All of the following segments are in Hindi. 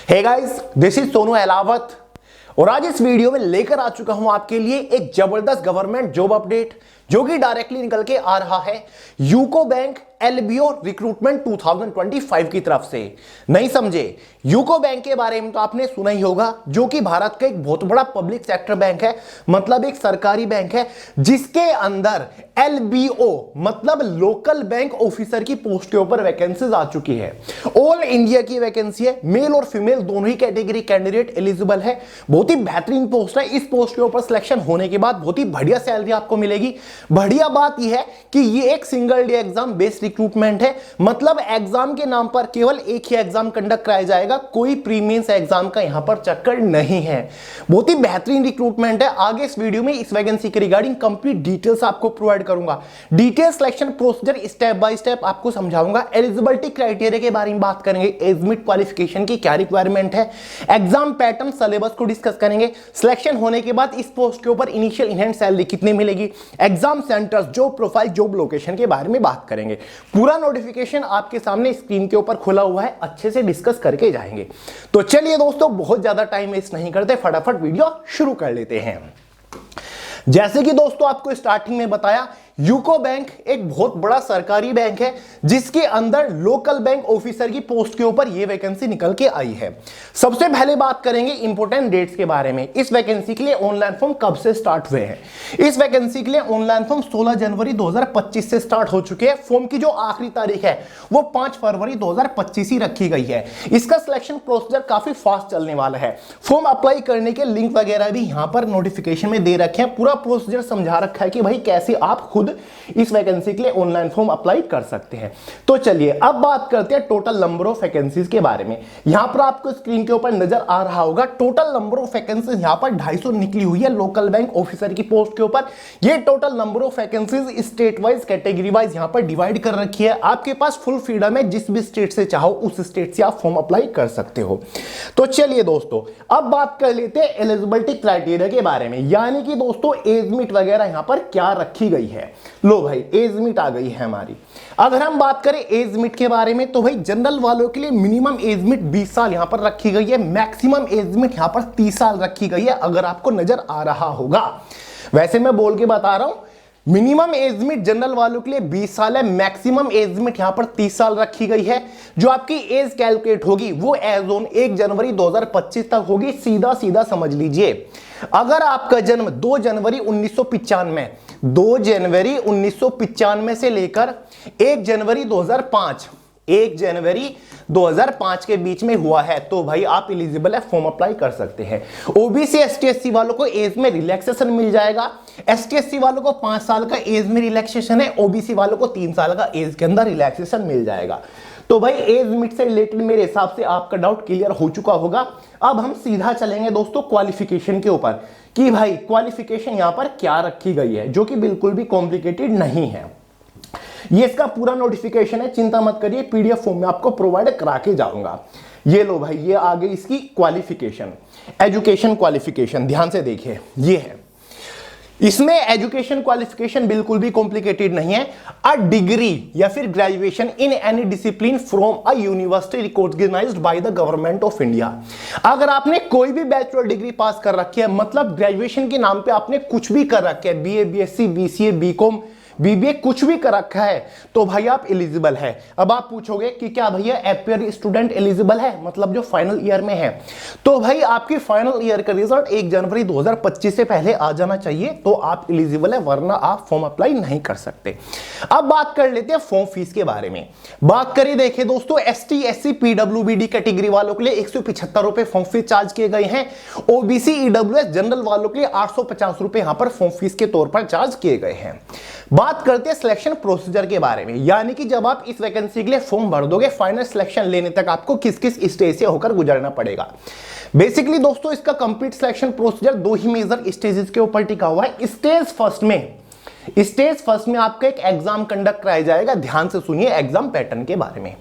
Hey guys, this is Sonu Ahlawat और आज इस वीडियो में लेकर आ चुका हूं आपके लिए एक जबरदस्त गवर्नमेंट जॉब अपडेट जो कि डायरेक्टली निकल के आ रहा है यूको बैंक एलबीओ रिक्रूटमेंट 2025 की तरफ से। नहीं समझे? यूको बैंक के बारे में तो आपने सुना ही होगा, जो कि भारत का एक बहुत बड़ा पब्लिक सेक्टर बैंक है, मतलब एक सरकारी बैंक है जिसके अंदर एलबीओ मतलब लोकल बैंक ऑफिसर की पोस्ट के ऊपर वैकेंसीज आ चुकी है। ऑल इंडिया की वैकेंसी है, मेल और फीमेल दोनों ही कैटेगरी कैंडिडेट एलिजिबल है। बहुत ही बेहतरीन पोस्ट है। इस पोस्ट के ऊपर सिलेक्शन होने के बाद बहुत ही बढ़िया सैलरी आपको मिलेगी। बढ़िया बात यह है कि ये एक single day exam based recruitment है, मतलब एग्जाम के नाम पर केवल एक ही एग्जाम कंडक्ट कराया जाएगा, कोई प्रीमेंस एग्जाम का यहां पर चक्कर नहीं है। बहुत ही बेहतरीन रिक्रूटमेंट है। आगे इस वीडियो में इस वैकेंसी के रिगार्डिंग कंप्लीट डिटेल्स आपको प्रोवाइड करूंगा। Detail selection procedure step by step आपको समझाऊंगा। एलिजिबिलिटी क्राइटेरिया के बारे में बात करेंगे, एज मिट क्वालिफिकेशन की क्या रिक्वायरमेंट है, एग्जाम पैटर्न सिलेबस को डिस्कस करेंगे। सिलेक्शन होने के बाद इस पोस्ट के ऊपर इनिशियल इन हैंड सैलरी कितनी मिलेगी, exam centres, job profile, job location के बारे में बात करेंगे। पूरा नोटिफिकेशन आपके सामने स्क्रीन के ऊपर खुला हुआ है, अच्छे से डिस्कस करके जाएंगे। तो चलिए दोस्तों, बहुत ज्यादा टाइम वेस्ट नहीं करते, फटाफट वीडियो शुरू कर लेते हैं। जैसे कि दोस्तों आपको स्टार्टिंग में बताया, यूको बैंक एक बहुत बड़ा सरकारी बैंक है जिसके अंदर लोकल बैंक ऑफिसर की पोस्ट के ऊपर यह वैकेंसी निकल के आई है। सबसे पहले बात करेंगे इंपॉर्टेंट डेट्स के बारे में। इस वैकेंसी के लिए ऑनलाइन फॉर्म कब से स्टार्ट हुए हैं? इस वैकेंसी के लिए ऑनलाइन फॉर्म 16 जनवरी 2025 से स्टार्ट हो चुके हैं। फॉर्म की जो आखिरी तारीख है वो 5 फरवरी 2025 ही रखी गई है। इसका सिलेक्शन प्रोसीजर काफी फास्ट चलने वाला है। फॉर्म अप्लाई करने के लिंक वगैरह भी यहां पर नोटिफिकेशन में दे रखे हैं। पूरा प्रोसीजर समझा रखा है कि भाई कैसे आप खुद इस वैकेंसी के लिए ऑनलाइन फॉर्म अप्लाई कर सकते हैं। तो चलिए अब बात करते हैं टोटल नंबर ऑफ वैकेंसीज के बारे में। यहां पर आपको स्क्रीन के ऊपर नजर आ रहा होगा टोटल नंबर ऑफ वैकेंसीज यहां पर 250 निकली हुई है लोकल बैंक ऑफिसर की पोस्ट के ऊपर। ये total number of vacancies state wise category wise यहां पर डिवाइड कर रखी है। आपके पास फुल फ्रीडम है, जिस भी स्टेट से चाहो उस स्टेट से आप फॉर्म अप्लाई कर सकते हो। तो चलिए दोस्तों अब बात कर लेते हैं एलिजिबिलिटी क्राइटेरिया के बारे में, यानी कि दोस्तों एज मिट वगैरह यहां पर क्या रखी गई है। लो भाई, एज मिट आ गई है हमारी। अगर हम बात करें एज मिट के बारे में तो भाई जनरल वालों के लिए मिनिमम एज मिट 20 साल यहां पर रखी गई है, मैक्सिमम एज मिट यहां पर 30 साल रखी गई है, अगर आपको नजर आ रहा होगा। वैसे मैं बोल के बता रहा हूं, मिनिमम एज मिट जनरल वालों के लिए 20 साल है, मैक्सिमम एज मिट यहां पर 30 साल रखी गई है। जो आपकी एज कैलकुलेट होगी वो एज ऑन 1 जनवरी 2025 तक होगी। सीधा सीधा समझ लीजिए, अगर आपका जन्म 2 जनवरी 1995 से लेकर 1 जनवरी 2005 के बीच में हुआ है तो भाई आप एलिजिबल है, फॉर्म अप्लाई कर सकते हैं। ओबीसी एसटी वालों को एज में रिलैक्सेशन मिल जाएगा। एसटी वालों को 5 साल का एज में रिलैक्सेशन है, ओबीसी वालों को 3 साल का एज के अंदर रिलैक्सेशन मिल जाएगा। तो भाई एज मिट से रिलेटेड मेरे हिसाब से आपका डाउट क्लियर हो चुका होगा। अब हम सीधा चलेंगे दोस्तों क्वालिफिकेशन के ऊपर कि भाई क्वालिफिकेशन यहां पर क्या रखी गई है, जो कि बिल्कुल भी कॉम्प्लिकेटेड नहीं है। ये इसका पूरा नोटिफिकेशन है, चिंता मत करिए, पीडीएफ फॉर्म में आपको प्रोवाइड करा के जाऊंगा। ये लो भाई, ये आ गई इसकी क्वालिफिकेशन, एजुकेशन क्वालिफिकेशन। ध्यान से देखिए, ये है। इसमें एजुकेशन क्वालिफिकेशन बिल्कुल भी कॉम्प्लिकेटेड नहीं है। अ डिग्री या फिर graduation in any discipline from a university recognised by the government of India. अगर आपने कोई भी बैचलर डिग्री पास कर रखी है, मतलब ग्रेजुएशन के नाम पे आपने कुछ भी कर रखा है, BA, BSc, BCA, BCom, BBA कुछ भी कर रखा है, तो भाई आप एलिजिबल है। अब आप पूछोगे कि क्या भैया एपियर स्टूडेंट एलिजिबल है, मतलब जो फाइनल ईयर में है? तो भाई आपकी फाइनल ईयर का रिजल्ट 1 जनवरी 2025 से पहले आ जाना चाहिए, तो आप एलिजिबल है, वरना आप फॉर्म अप्लाई नहीं कर सकते। अब बात कर लेते हैं फॉर्म फीस के बारे में। बात करिए, देखिए दोस्तों, एसटी, एससी, पीडब्ल्यूबीडी कैटेगरी वालों के लिए 175 रुपए फॉर्म फीस चार्ज किए गए हैं। ओबीसी, ईडब्ल्यूएस, जनरल वालों के लिए 850 रुपए यहां पर फॉर्म फीस के तौर पर चार्ज किए गए हैं। बात करते हैं सिलेक्शन प्रोसीजर के बारे में, यानी कि जब आप इस वैकेंसी के लिए फॉर्म भर दोगे, फाइनल सिलेक्शन लेने तक आपको किस किस स्टेज से होकर गुजरना पड़ेगा। बेसिकली दोस्तों इसका कंप्लीट सिलेक्शन प्रोसीजर 2 ही मेजर स्टेजेस के ऊपर टिका हुआ है। स्टेज फर्स्ट में आपका एक एग्जाम कंडक्ट कराया जाएगा। ध्यान से सुनिए एग्जाम पैटर्न के बारे में।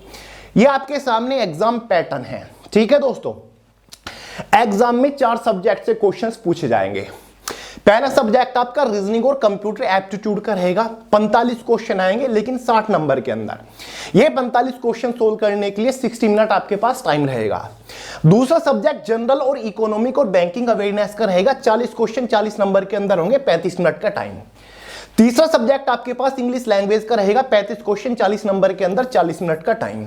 ये आपके सामने एग्जाम पैटर्न है, ठीक है दोस्तों। एग्जाम में 4 सब्जेक्ट से क्वेश्चंस पूछे जाएंगे। पहला सब्जेक्ट आपका रीजनिंग और कंप्यूटर एप्टीट्यूड का रहेगा। 45 क्वेश्चन आएंगे लेकिन 60 नंबर के अंदर। ये 45 क्वेश्चन सोल्व करने के लिए 60 मिनट आपके पास टाइम रहेगा। दूसरा सब्जेक्ट जनरल और इकोनॉमिक और बैंकिंग अवेयरनेस का रहेगा। 40 क्वेश्चन 40 नंबर के अंदर होंगे, 35 मिनट का टाइम। तीसरा सब्जेक्ट आपके पास इंग्लिश लैंग्वेज का रहेगा। 35 क्वेश्चन 40 नंबर के अंदर, 40 मिनट का टाइम।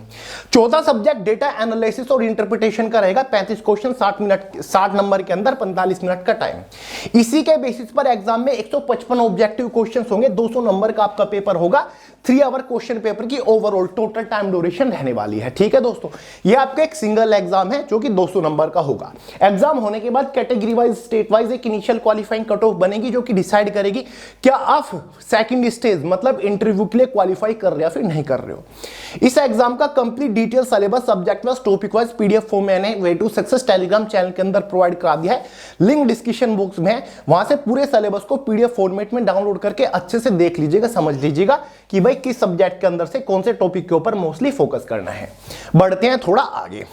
चौथा सब्जेक्ट डेटा एनालिसिस और इंटरप्रिटेशन का रहेगा। 35 क्वेश्चन 60 नंबर के अंदर, 45 मिनट का टाइम। इसी के बेसिस पर एग्जाम में 155 ऑब्जेक्टिव क्वेश्चंस होंगे। 200 नंबर का आपका पेपर होगा। 3 आवर क्वेश्चन पेपर की ओवरऑल टोटल टाइम ड्यूरेशन रहने वाली है। ठीक है दोस्तों, ये आपका एक सिंगल एग्जाम है जो कि 200 नंबर का होगा। एग्जाम होने के बाद कैटेगरी वाइज, स्टेट वाइज एक इनिशियल क्वालिफाइंग कट ऑफ बनेगी जो कि डिसाइड करेगी क्या आप सेकंड स्टेज मतलब इंटरव्यू के लिए क्वालिफाई कर रहे हो या फिर नहीं कर रहे हो। इस एग्जाम का complete detail syllabus, subject wise, topic wise PDF form मैंने way to success telegram channel के अंदर प्रोवाइड करा दिया है। लिंक डिस्क्रिप्शन बॉक्स में है, वहां से पूरे सिलेबस को पीडीएफ फॉर्मेट में डाउनलोड करके अच्छे से देख लीजिएगा, समझ लीजिएगा कि भाई किस सब्जेक्ट के अंदर से कौन से टॉपिक के ऊपर मोस्टली फोकस करना है। बढ़ते हैं थोड़ा आगे।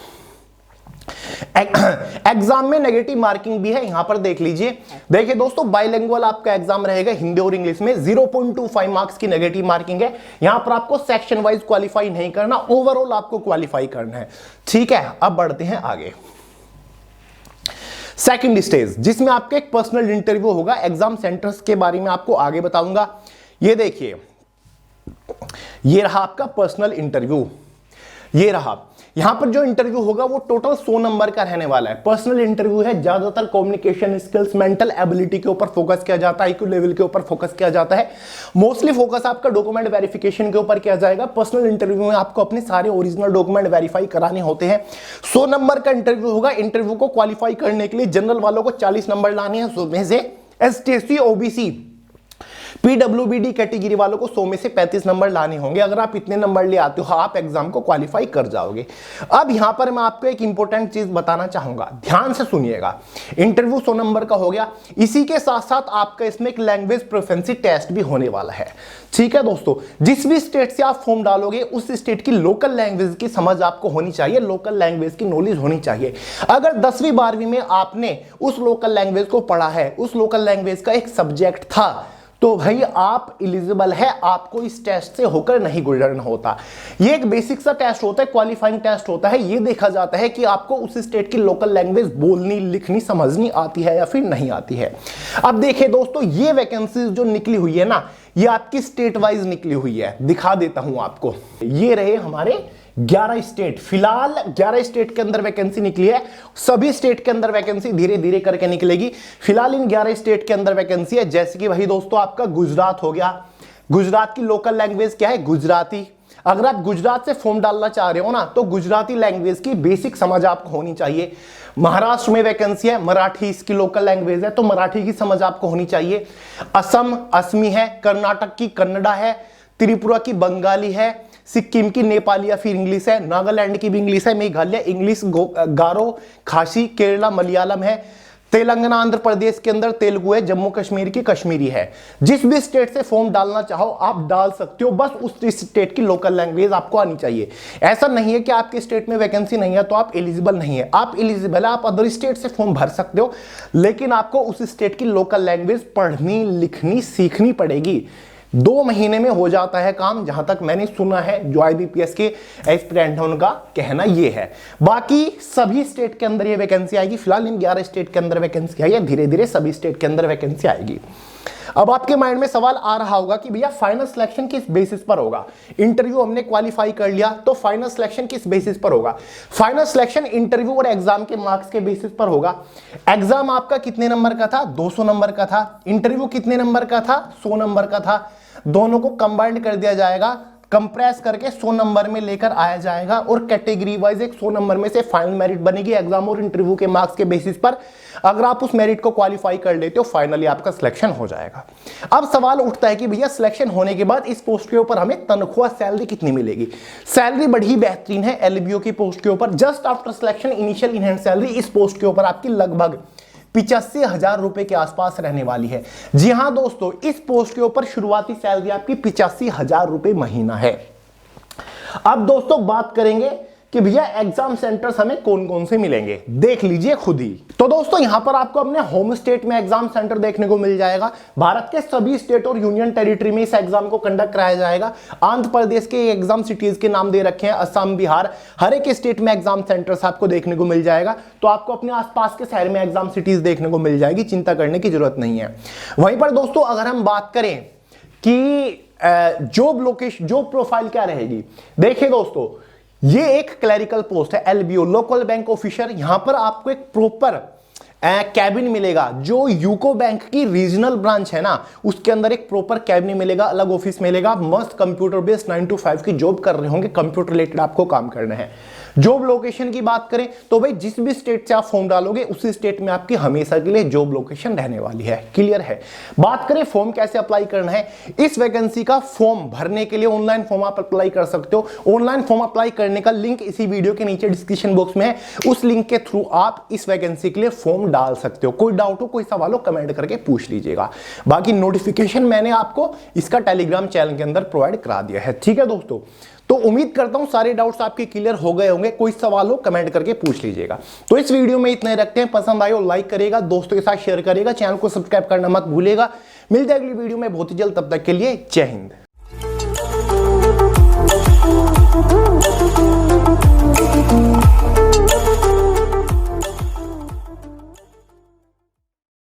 एग्जाम में नेगेटिव मार्किंग भी है, यहां पर देख लीजिए। देखिए दोस्तों, बाइलिंगुअल आपका एग्जाम रहेगा हिंदी और इंग्लिश में। 0.25 मार्क्स की नेगेटिव मार्किंग है। यहां पर आपको सेक्शन वाइज क्वालिफाई नहीं करना, ओवरऑल आपको क्वालिफाई करना है। ठीक है, अब बढ़ते हैं आगे। सेकंड स्टेज, जिसमें आपका एक पर्सनल इंटरव्यू होगा। एग्जाम सेंटर्स के बारे में आपको आगे बताऊंगा। ये देखिए, ये रहा आपका पर्सनल इंटरव्यू। ये रहा, यहां पर जो इंटरव्यू होगा वो टोटल 100 नंबर का रहने वाला है। पर्सनल इंटरव्यू है, ज्यादातर कम्युनिकेशन स्किल्स, मेंटल एबिलिटी के ऊपर फोकस किया जाता है, IQ लेवल के ऊपर फोकस किया जाता है। मोस्टली फोकस आपका डॉक्यूमेंट वेरिफिकेशन के ऊपर किया जाएगा। पर्सनल इंटरव्यू में आपको अपने सारे ओरिजिनल डॉक्यूमेंट वेरीफाई कराने होते हैं। 100 नंबर का इंटरव्यू होगा। इंटरव्यू को क्वालिफाई करने के लिए जनरल वालों को 40 नंबर लाने हैं 100 में से। ST/SC OBC PWBD कैटेगरी वालों को 100 में से 35 नंबर लाने होंगे। अगर आप इतने नंबर ले आते हो, आप एग्जाम को क्वालिफाई कर जाओगे। अब यहां पर मैं आपको एक इंपॉर्टेंट चीज बताना चाहूंगा, ध्यान से सुनिएगा। इंटरव्यू 100 नंबर का हो गया, इसी के साथ साथ आपका इसमें एक लैंग्वेज प्रोफिशिएंसी टेस्ट भी होने वाला है। ठीक है दोस्तों, जिस भी स्टेट से आप फॉर्म डालोगे उस स्टेट की लोकल लैंग्वेज की समझ आपको होनी चाहिए, लोकल लैंग्वेज की नॉलेज होनी चाहिए। अगर 10वीं 12वीं में आपने उस लोकल लैंग्वेज को पढ़ा है, उस लोकल लैंग्वेज का एक सब्जेक्ट था, तो भाई आप एलिजिबल है, आपको इस टेस्ट से होकर नहीं गुजरना होता। ये एक बेसिक सा टेस्ट होता है, क्वालिफाइंग टेस्ट होता है। ये देखा जाता है कि आपको उस स्टेट की लोकल लैंग्वेज बोलनी, लिखनी, समझनी आती है या फिर नहीं आती है। अब देखिए दोस्तों, ये वैकेंसी जो निकली हुई है ना, ये आपकी स्टेट वाइज निकली हुई है। दिखा देता हूं आपको, ये रहे हमारे 11 स्टेट। फिलहाल 11 स्टेट के अंदर वैकेंसी निकली है। सभी स्टेट के अंदर वैकेंसी धीरे धीरे करके निकलेगी। फिलहाल इन 11 स्टेट के अंदर वैकेंसी है। जैसे कि भाई दोस्तों, आपका गुजरात हो गया। गुजरात की लोकल लैंग्वेज क्या है? गुजराती। अगर आप गुजरात से फॉर्म डालना चाह रहे हो ना, तो गुजराती लैंग्वेज की बेसिक समझ आपको होनी चाहिए। महाराष्ट्र में वैकेंसी है, मराठी इसकी लोकल लैंग्वेज है, तो मराठी की समझ आपको होनी चाहिए। असम असमी है, कर्नाटक की कन्नड़ा है, त्रिपुरा की बंगाली है, सिक्किम की नेपाली या फिर इंग्लिश है, नागालैंड की भी इंग्लिश है, मेघालय इंग्लिश, गारो खासी, केरला मलयालम है, तेलंगाना आंध्र प्रदेश के अंदर तेलुगु है, जम्मू कश्मीर की कश्मीरी है। जिस भी स्टेट से फॉर्म डालना चाहो आप डाल सकते हो, बस उस स्टेट की लोकल लैंग्वेज आपको आनी चाहिए। ऐसा नहीं है कि आपके स्टेट में वैकेंसी नहीं है तो आप एलिजिबल नहीं है। आप एलिजिबल है, आप अदर स्टेट से फॉर्म भर सकते हो, लेकिन आपको उस स्टेट की लोकल लैंग्वेज पढ़नी, लिखनी, सीखनी पड़ेगी। 2 महीने में हो जाता है काम, जहां तक मैंने सुना है। जो IBPS के एस्पिरेंट हैं उनका कहना ये है। बाकी सभी स्टेट के अंदर ये वैकेंसी आएगी। फिलहाल इन 11 स्टेट के अंदर वैकेंसी आई है, धीरे धीरे सभी स्टेट के अंदर वैकेंसी आएगी। अब आपके माइंड में सवाल आ रहा होगा कि भैया फाइनल सिलेक्शन किस बेसिस पर होगा? इंटरव्यू हमने क्वालिफाई कर लिया, तो फाइनल सिलेक्शन किस बेसिस पर होगा? फाइनल सिलेक्शन इंटरव्यू और एग्जाम के मार्क्स के बेसिस पर होगा। एग्जाम आपका कितने नंबर का था? 200 नंबर का था। इंटरव्यू कितने नंबर का था? 100 नंबर का था। दोनों को कंबाइंड कर दिया जाएगा, कंप्रेस करके 100 नंबर में लेकर आया जाएगा, और कैटेगरी वाइज एक 100 नंबर में से फाइनल मेरिट बनेगी एग्जाम और इंटरव्यू के मार्क्स के बेसिस पर। अगर आप उस मेरिट को क्वालिफाई कर लेते हो, फाइनली आपका सिलेक्शन हो जाएगा। अब सवाल उठता है कि भैया सिलेक्शन होने के बाद इस पोस्ट के ऊपर हमें तनख्वाह, सैलरी कितनी मिलेगी? सैलरी बड़ी बेहतरीन है LBO की पोस्ट के ऊपर। Just after selection initial in hand salary इस पोस्ट के ऊपर आपकी लगभग 85,000 रुपए के आसपास रहने वाली है। जी हां दोस्तों, इस पोस्ट के ऊपर शुरुआती सैलरी आपकी 85,000 रुपए महीना है। अब दोस्तों बात करेंगे कि भैया एग्जाम सेंटर्स हमें कौन कौन से मिलेंगे, देख लीजिए खुद ही। तो दोस्तों यहां पर आपको अपने होम स्टेट में एग्जाम सेंटर देखने को मिल जाएगा। भारत के सभी स्टेट और यूनियन टेरिटरी में इस एग्जाम को कंडक्ट कराया जाएगा। आंध्र प्रदेश के एग्जाम सिटीज के नाम दे रखे हैं, असम, बिहार, हर एक स्टेट में एग्जाम सेंटर्स आपको देखने को मिल जाएगा। तो आपको अपने आसपास के शहर में एग्जाम सिटीज देखने को मिल जाएगी, चिंता करने की जरूरत नहीं है। वहीं पर दोस्तों अगर हम बात करें कि जॉब लोकेशन, जॉब प्रोफाइल क्या रहेगी, देखिए दोस्तों ये एक क्लरिकल पोस्ट है, एलबीओ लोकल बैंक ऑफिसर। यहां पर आपको एक प्रॉपर कैबिन मिलेगा। जो यूको बैंक की रीजनल ब्रांच है ना, उसके अंदर एक प्रॉपर कैबिन मिलेगा, अलग ऑफिस मिलेगा। मस्त कंप्यूटर बेस्ड 9 to 5 की जॉब कर रहे होंगे, कंप्यूटर रिलेटेड आपको काम करना है। जॉब लोकेशन की बात करें तो भाई जिस भी स्टेट से आप फॉर्म डालोगे उसी स्टेट में आपकी हमेशा के लिए जॉब लोकेशन रहने वाली है। क्लियर है। बात करें फॉर्म कैसे अप्लाई करना है, इस वैकेंसी का फॉर्म भरने के लिए ऑनलाइन फॉर्म आप अप्लाई कर सकते हो। ऑनलाइन फॉर्म अप्लाई करने का लिंक इसी वीडियो के नीचे डिस्क्रिप्शन बॉक्स में है, उस लिंक के थ्रू आप इस वैकेंसी के लिए फॉर्म डाल सकते हो। कोई डाउट हो, कोई सवाल हो, कमेंट करके पूछ लीजिएगा। बाकी नोटिफिकेशन मैंने आपको इसका टेलीग्राम चैनल के अंदर प्रोवाइड करा दिया है। ठीक है दोस्तों, तो उम्मीद करता हूं सारे डाउट्स आपके क्लियर हो गए होंगे। कोई सवाल हो कमेंट करके पूछ लीजिएगा। तो इस वीडियो में इतना ही रखते हैं। पसंद आए हो लाइक करेगा, दोस्तों के साथ शेयर करेगा, चैनल को सब्सक्राइब करना मत भूलिएगा। मिल जाएगी वीडियो में बहुत ही जल्द, तब तक के लिए जय हिंद।